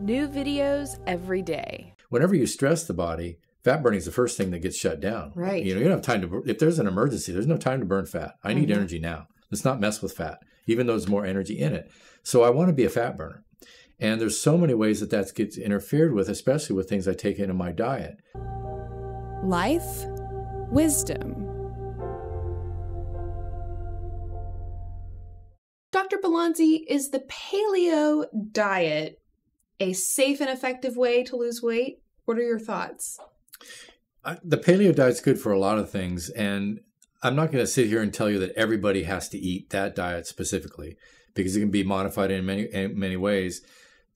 New videos every day. Whenever you stress the body, fat burning is the first thing that gets shut down. Right. You don't have time to, if there's an emergency, there's no time to burn fat. I need energy now. Let's not mess with fat, even though there's more energy in it. So I want to be a fat burner. And there's so many ways that gets interfered with, especially with things I take into my diet. Life, wisdom. Dr. Balanzi, is the paleo diet a safe and effective way to lose weight? What are your thoughts? The paleo diet's good for a lot of things, and I'm not going to sit here and tell you that everybody has to eat that diet specifically, because it can be modified in many ways.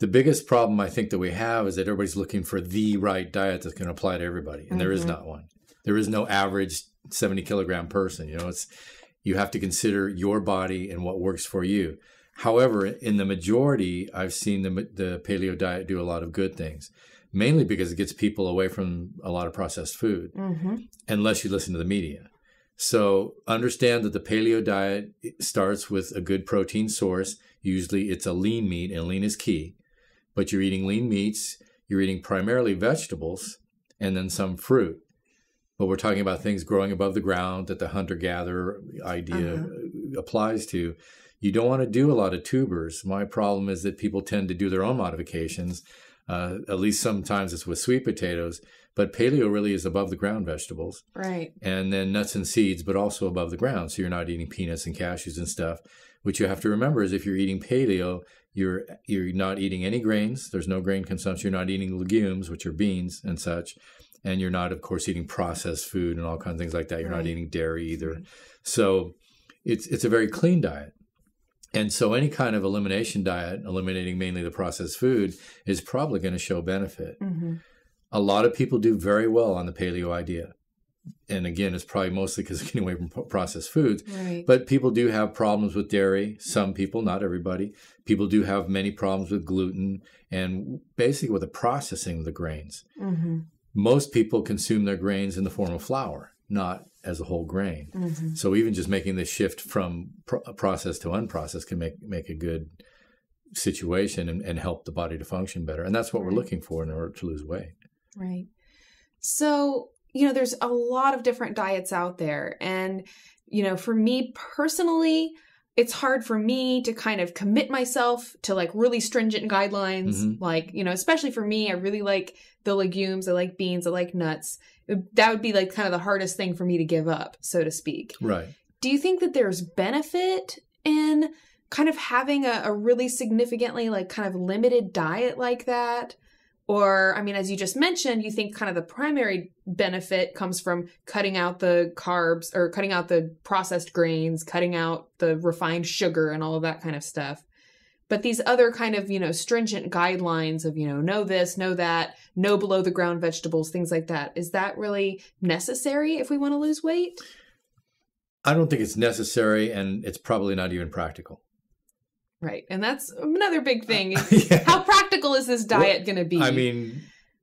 The biggest problem I think that we have is that everybody's looking for the right diet that's going to apply to everybody, and there is not one. There is no average 70-kilogram person. You have to consider your body and what works for you. However, in the majority, I've seen the paleo diet do a lot of good things, mainly because it gets people away from a lot of processed food, unless you listen to the media. So understand that the paleo diet starts with a good protein source. Usually it's a lean meat, and lean is key. But you're eating lean meats, you're eating primarily vegetables, and then some fruit. But we're talking about things growing above the ground that the hunter-gatherer idea applies to. You don't want to do a lot of tubers. My problem is that people tend to do their own modifications. At least sometimes it's with sweet potatoes. But paleo really is above the ground vegetables. Right. And then nuts and seeds, but also above the ground. So you're not eating peanuts and cashews and stuff. What you have to remember is if you're eating paleo, you're not eating any grains. There's no grain consumption. You're not eating legumes, which are beans and such. And you're not, of course, eating processed food and all kinds of things like that. You're not eating dairy either. So it's a very clean diet. And so any kind of elimination diet, eliminating mainly the processed food, is probably going to show benefit. A lot of people do very well on the paleo idea. And again, it's probably mostly because they're getting away from processed foods. Right. But people do have problems with dairy. Some people, not everybody. People do have many problems with gluten and basically with the processing of the grains. Most people consume their grains in the form of flour, not as a whole grain. So even just making the shift from processed to unprocessed can make a good situation and help the body to function better. And that's what we're looking for in order to lose weight. Right. So, there's a lot of different diets out there. And, for me personally, it's hard for me to kind of commit myself to like really stringent guidelines. Like, especially for me, I really like the legumes. I like beans. I like nuts. That would be like kind of the hardest thing for me to give up, so to speak. Right. Do you think that there's benefit in kind of having a really significantly like kind of limited diet like that? Or, as you just mentioned, you think kind of the primary benefit comes from cutting out the carbs or cutting out the processed grains, cutting out the refined sugar and all of that kind of stuff. But these other kind of, stringent guidelines of, no this, no that, no below the ground vegetables, things like that. Is that really necessary if we want to lose weight? I don't think it's necessary, and it's probably not even practical. Right. And that's another big thing. How practical is this diet going to be?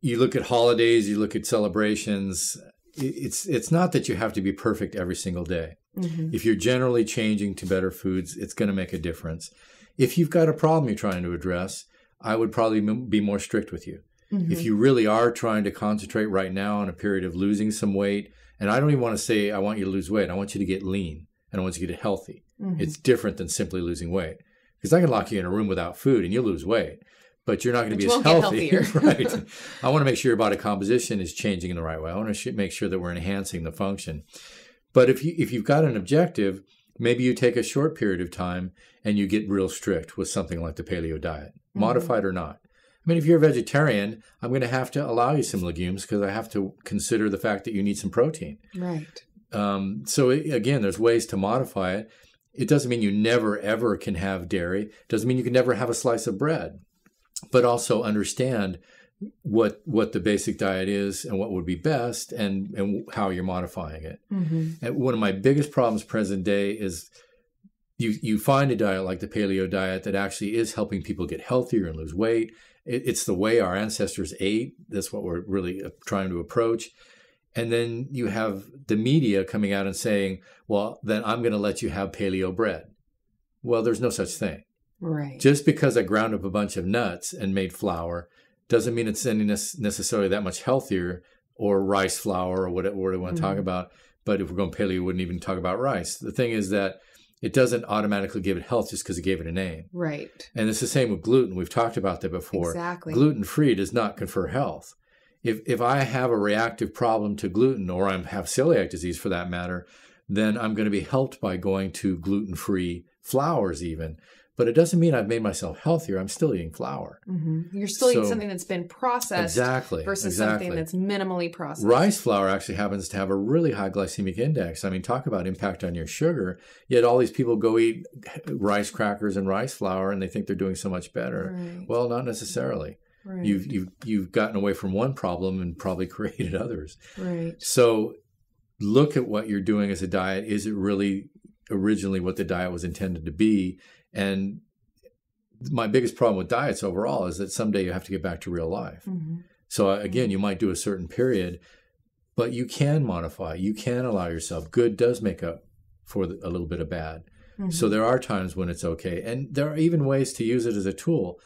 You look at holidays, you look at celebrations. It's not that you have to be perfect every single day. If you're generally changing to better foods, it's going to make a difference. If you've got a problem you're trying to address, I would probably be more strict with you. If you really are trying to concentrate right now on a period of losing some weight, and I don't even want to say I want you to lose weight. I want you to get lean, and I want you to get healthy. It's different than simply losing weight. Because I can lock you in a room without food and you'll lose weight, but you're not going to be as healthy. Right. I want to make sure your body composition is changing in the right way. I want to make sure that we're enhancing the function. But if you've got an objective, maybe you take a short period of time and you get real strict with something like the paleo diet, modified or not. If you're a vegetarian, I'm going to have to allow you some legumes because I have to consider the fact that you need some protein. Right. So again, there's ways to modify it. It doesn't mean you never, ever can have dairy. It doesn't mean you can never have a slice of bread. But also understand what the basic diet is and what would be best and how you're modifying it. And one of my biggest problems present day is you find a diet like the paleo diet that actually is helping people get healthier and lose weight. It's the way our ancestors ate. That's what we're really trying to approach. And then you have the media coming out and saying, well, then I'm going to let you have paleo bread. Well, there's no such thing. Right. Just because I ground up a bunch of nuts and made flour doesn't mean it's any necessarily that much healthier, or rice flour or whatever we want to talk about. But if we're going paleo, we wouldn't even talk about rice. The thing is that it doesn't automatically give it health just because it gave it a name. Right. And it's the same with gluten. We've talked about that before. Exactly. Gluten-free does not confer health. If I have a reactive problem to gluten, or I have celiac disease for that matter, then I'm going to be helped by going to gluten-free flours even. But it doesn't mean I've made myself healthier. I'm still eating flour. You're still eating something that's been processed versus something that's minimally processed. Rice flour actually happens to have a really high glycemic index. I mean, talk about impact on your sugar. Yet all these people go eat rice crackers and rice flour and they think they're doing so much better. Right. Well, not necessarily. Right. You've gotten away from one problem and probably created others. Right. So look at what you're doing as a diet. Is it really originally what the diet was intended to be? And my biggest problem with diets overall is that someday you have to get back to real life. So again, you might do a certain period, but you can modify. You can allow yourself. Good does make up for a little bit of bad. So there are times when it's okay. And there are even ways to use it as a tool.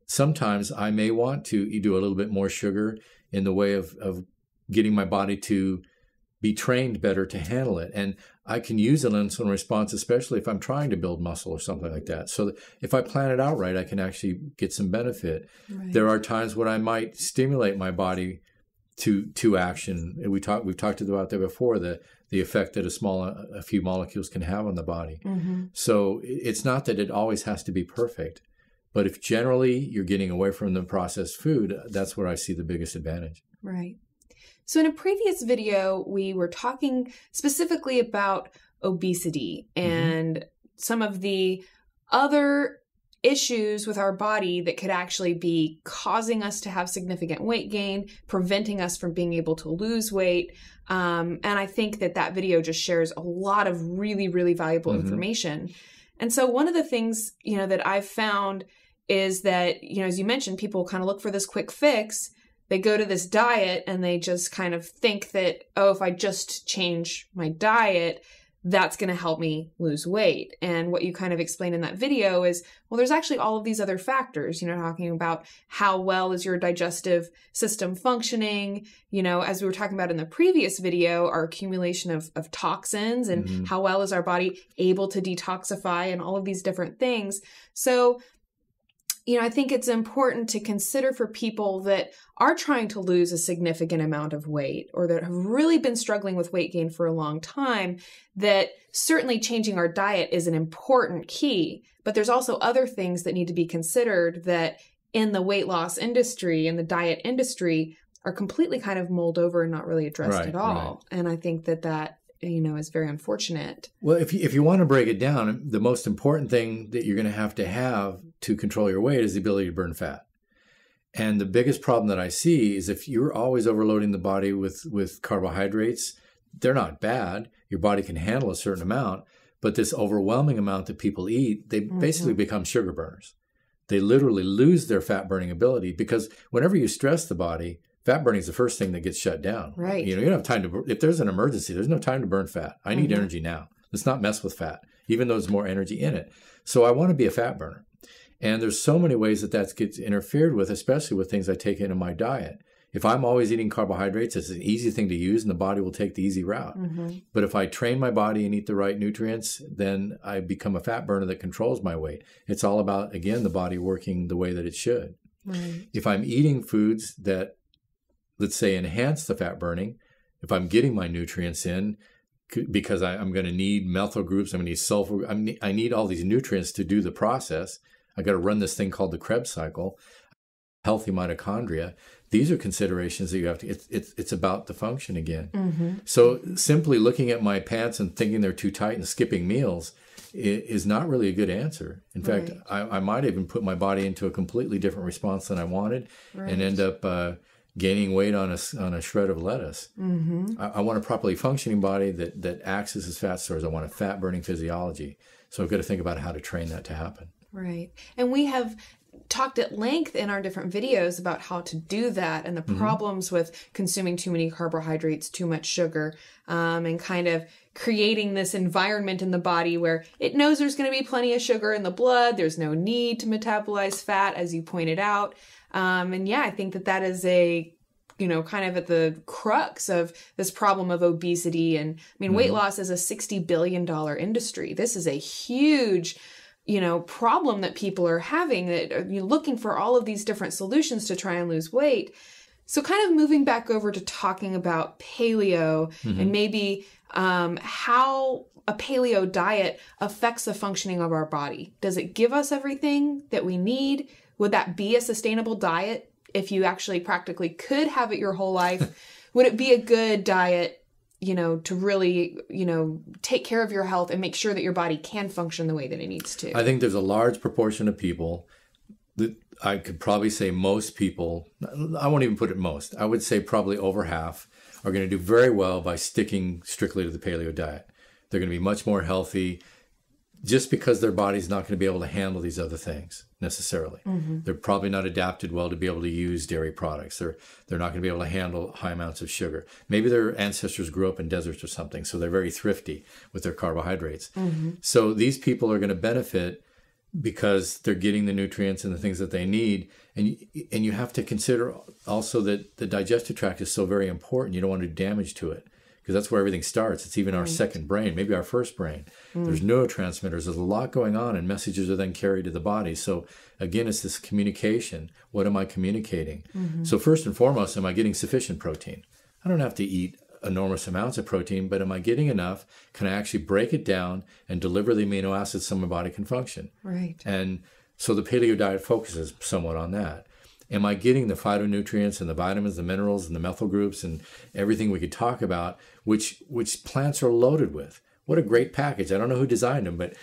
Sometimes I may want to do a little bit more sugar in the way of getting my body to be trained better to handle it. And I can use an insulin response, especially if I'm trying to build muscle or something like that. So if I plan it out right, I can actually get some benefit. Right. There are times when I might stimulate my body to action. We've talked about that before, the effect that a few molecules can have on the body. So it's not that it always has to be perfect. But if generally you're getting away from the processed food, that's where I see the biggest advantage. Right. So in a previous video, we were talking specifically about obesity and some of the other issues with our body that could actually be causing us to have significant weight gain, preventing us from being able to lose weight. And I think that video just shares a lot of really, really valuable information. And so one of the things, that I've found is that, as you mentioned, people kind of look for this quick fix. They go to this diet and they just kind of think that, if I just change my diet, that's going to help me lose weight. And what you kind of explained in that video is, well, there's actually all of these other factors, talking about how well is your digestive system functioning, as we were talking about in the previous video, our accumulation of toxins and how well is our body able to detoxify and all of these different things. So I think it's important to consider for people that are trying to lose a significant amount of weight or that have really been struggling with weight gain for a long time, that certainly changing our diet is an important key. But there's also other things that need to be considered that in the weight loss industry and the diet industry are completely kind of mulled over and not really addressed at all. Right. And I think that is very unfortunate. Well, if you want to break it down, the most important thing that you're going to have to control your weight is the ability to burn fat. And the biggest problem that I see is if you're always overloading the body with carbohydrates, they're not bad. Your body can handle a certain amount, but this overwhelming amount that people eat, they basically become sugar burners. They literally lose their fat burning ability because whenever you stress the body, fat burning is the first thing that gets shut down. Right. You don't have time to, if there's an emergency, there's no time to burn fat. I need energy now. Let's not mess with fat, even though there's more energy in it. So I want to be a fat burner. And there's so many ways that gets interfered with, especially with things I take into my diet. If I'm always eating carbohydrates, it's an easy thing to use and the body will take the easy route. But if I train my body and eat the right nutrients, then I become a fat burner that controls my weight. It's all about, again, the body working the way that it should. Right. If I'm eating foods that, let's say, enhance the fat burning, if I'm getting my nutrients in, because I'm going to need methyl groups, I'm going to need sulfur, I need all these nutrients to do the process. I got to run this thing called the Krebs cycle, healthy mitochondria. These are considerations that you have to, it's about the function again. So simply looking at my pants and thinking they're too tight and skipping meals is not really a good answer. In fact, I might even put my body into a completely different response than I wanted and end up gaining weight on a shred of lettuce. I want a properly functioning body that acts as fat stores. I want a fat burning physiology. So I've got to think about how to train that to happen. Right. And we have talked at length in our different videos about how to do that and the problems with consuming too many carbohydrates, too much sugar, and kind of creating this environment in the body where it knows there's going to be plenty of sugar in the blood. There's no need to metabolize fat, as you pointed out. And yeah, I think that is kind of at the crux of this problem of obesity. And I mean, weight loss is a $60 billion industry. This is a huge problem that people are having, that you're looking for all of these different solutions to try and lose weight. So kind of moving back over to talking about paleo and maybe how a paleo diet affects the functioning of our body. Does it give us everything that we need? Would that be a sustainable diet if you actually practically could have it your whole life? Would it be a good diet to really, take care of your health and make sure that your body can function the way that it needs to? I think there's a large proportion of people that I could probably say most people, I won't even put it most, I would say probably over half are going to do very well by sticking strictly to the paleo diet. They're going to be much more healthy just because their body's not going to be able to handle these other things necessarily. They're probably not adapted well to be able to use dairy products. They're not going to be able to handle high amounts of sugar. Maybe their ancestors grew up in deserts or something, so they're very thrifty with their carbohydrates. So these people are going to benefit because they're getting the nutrients and the things that they need. And you have to consider also that the digestive tract is so very important. You don't want to do damage to it, because that's where everything starts. It's even our second brain, maybe our first brain. There's neurotransmitters. There's a lot going on, and messages are then carried to the body. So again, it's this communication. What am I communicating? So first and foremost, am I getting sufficient protein? I don't have to eat enormous amounts of protein, but am I getting enough? Can I actually break it down and deliver the amino acids so my body can function? Right. And so the paleo diet focuses somewhat on that. Am I getting the phytonutrients and the vitamins, the minerals, and the methyl groups, and everything we could talk about, which plants are loaded with? What a great package. I don't know who designed them, but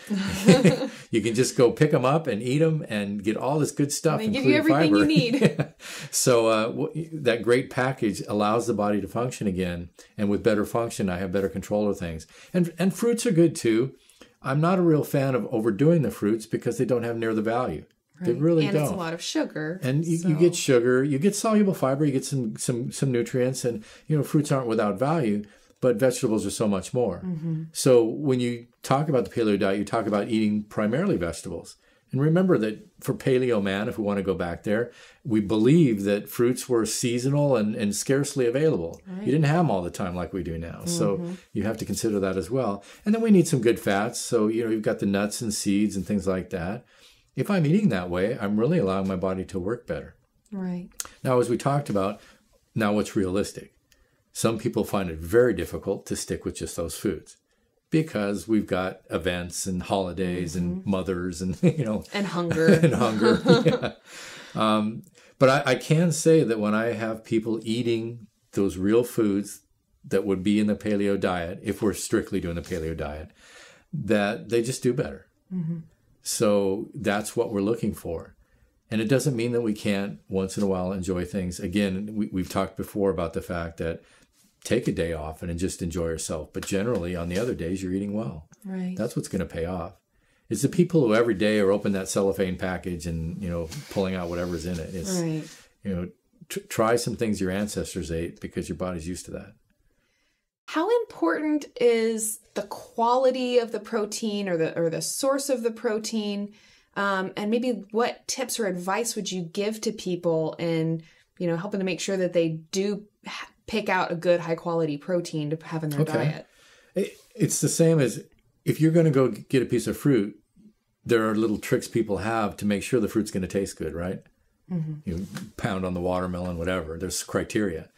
you can just go pick them up and eat them and get all this good stuff. They give you everything you need. So that great package allows the body to function again. And with better function, I have better control of things. And fruits are good too. I'm not a real fan of overdoing the fruits because they don't have near the value. They really don't. And it's a lot of sugar. And you get sugar, you get soluble fiber, you get some nutrients, and fruits aren't without value, but vegetables are so much more. So when you talk about the paleo diet, you talk about eating primarily vegetables. And remember that for Paleo Man, if we want to go back there, we believe that fruits were seasonal and scarcely available. Right. You didn't have them all the time like we do now. So you have to consider that as well. And then we need some good fats. So, you've got the nuts and seeds and things like that. If I'm eating that way, I'm really allowing my body to work better. Right. Now, as we talked about, now what's realistic? Some people find it very difficult to stick with just those foods because we've got events and holidays and mothers and, and hunger. and hunger. Yeah. But I can say that when I have people eating those real foods that would be in the paleo diet, if we're strictly doing the paleo diet, that they just do better. So that's what we're looking for. And it doesn't mean that we can't once in a while enjoy things. Again, we've talked before about the fact that take a day off and just enjoy yourself. But generally, on the other days, you're eating well. Right. That's what's going to pay off. It's the people who every day are opening that cellophane package and, pulling out whatever's in it. It's, right. Try some things your ancestors ate because your body's used to that. How important is the quality of the protein or the source of the protein? And maybe what tips or advice would you give to people in, helping to make sure that they do pick out a good high quality protein to have in their diet? It's the same as if you're going to go get a piece of fruit, there are little tricks people have to make sure the fruit's going to taste good, right? You pound on the watermelon, whatever. There's criteria.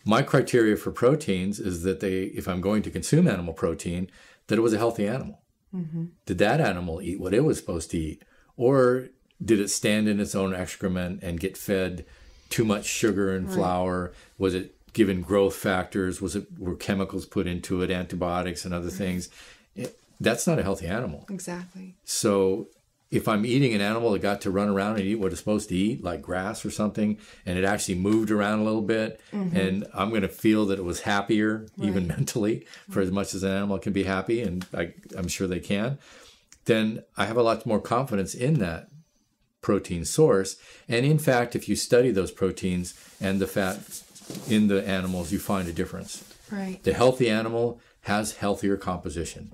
My criteria for proteins is that if I'm going to consume animal protein, that it was a healthy animal. Did that animal eat what it was supposed to eat? Or did it stand in its own excrement and get fed too much sugar and flour? Was it given growth factors? Were chemicals put into it, antibiotics and other things? That's not a healthy animal. Exactly. So if I'm eating an animal that got to run around and eat what it's supposed to eat, like grass or something, and it actually moved around a little bit, and I'm going to feel that it was happier, even mentally, for as much as an animal can be happy, and I'm sure they can, then I have a lot more confidence in that protein source. And in fact, if you study those proteins and the fat in the animals, you find a difference. Right. The healthy animal has healthier composition.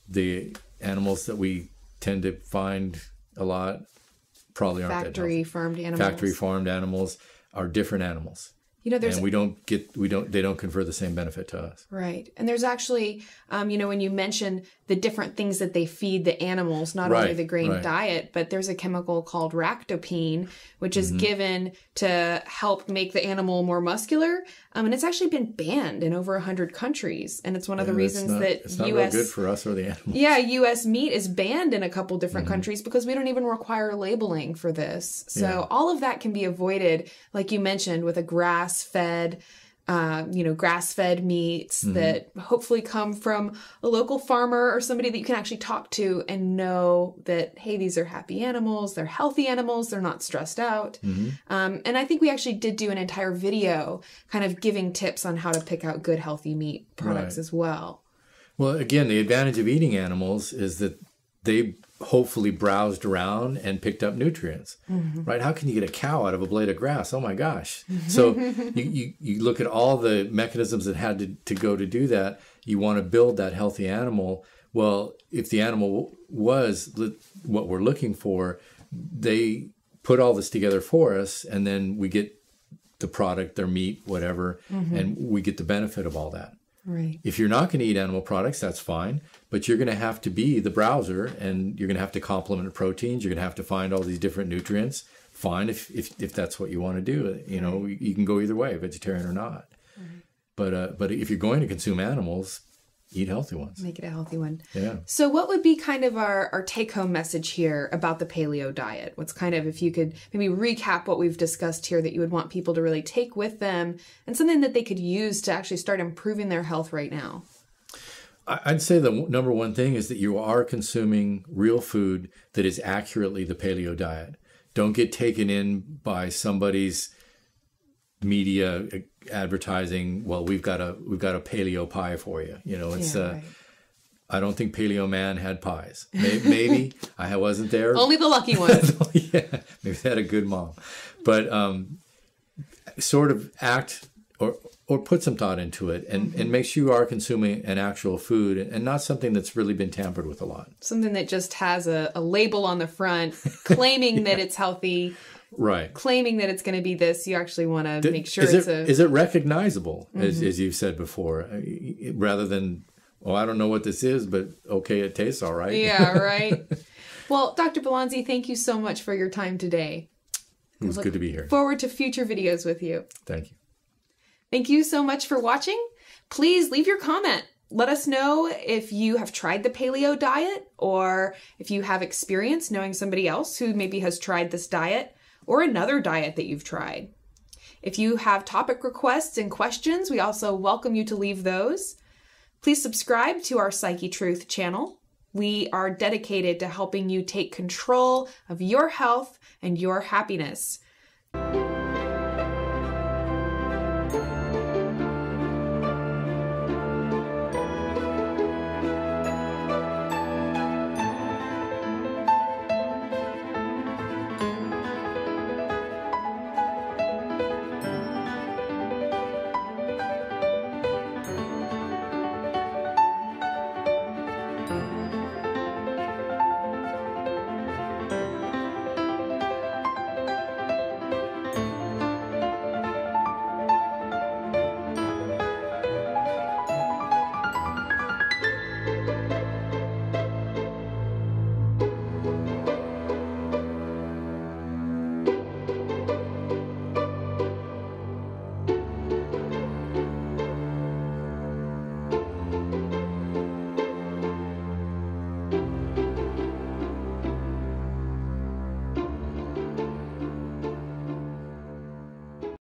The animals that we tend to find a lot probably aren't that healthy. Factory farmed animals are different animals. You know, there's, and they don't confer the same benefit to us. Right. And there's actually, you know, when you mention the different things that they feed the animals, not only the grain diet, but there's a chemical called ractopine, which is given to help make the animal more muscular. And it's actually been banned in over 100 countries. And it's one of the reasons that it's not real good for us or the animals. Yeah, U.S. meat is banned in a couple different countries because we don't even require labeling for this. So all of that can be avoided, like you mentioned, with a grass-fed meats that hopefully come from a local farmer or somebody that you can actually talk to and know that, hey, these are happy animals, they're healthy animals, they're not stressed out. And I think we actually did do an entire video kind of giving tips on how to pick out good, healthy meat products as well. Well, again, the advantage of eating animals is that they hopefully browsed around and picked up nutrients, right? How can you get a cow out of a blade of grass? Oh my gosh. So you look at all the mechanisms that had to go to do that. You want to build that healthy animal. Well, if the animal was what we're looking for, they put all this together for us, and then we get the product, their meat, whatever, and we get the benefit of all that. Right. If you're not going to eat animal products, that's fine, but you're going to have to be the browser, and you're going to have to complement the proteins. You're going to have to find all these different nutrients. Fine, if that's what you want to do. You know, you can go either way, vegetarian or not. But if you're going to consume animals, eat healthy ones. Make it a healthy one. Yeah. So what would be kind of our take-home message here about the paleo diet? What's kind of, if you could maybe recap what we've discussed here that you would want people to really take with them and something that they could use to actually start improving their health right now? I'd say the number one thing is that you are consuming real food that is accurately the paleo diet. Don't get taken in by somebody's media advertising. Well, we've got a paleo pie for you. You know, it's I don't think Paleo Man had pies. Maybe I wasn't there. Only the lucky ones. Yeah, maybe they had a good mom, but sort of act or put some thought into it, and make sure you are consuming an actual food and not something that's really been tampered with a lot. Something that just has a label on the front claiming that it's healthy. Right. Claiming that it's going to be this, you actually want to make sure is it recognizable, as you've said before, rather than, oh, I don't know what this is, but okay, it tastes all right. Yeah, right. Well, Dr. Balanzi, thank you so much for your time today. It was good to be here. Forward to future videos with you. Thank you. Thank you so much for watching. Please leave your comment. Let us know if you have tried the paleo diet, or if you have experience knowing somebody else who maybe has tried this diet or another diet that you've tried. If you have topic requests and questions, we also welcome you to leave those. Please subscribe to our Psyche Truth channel. We are dedicated to helping you take control of your health and your happiness.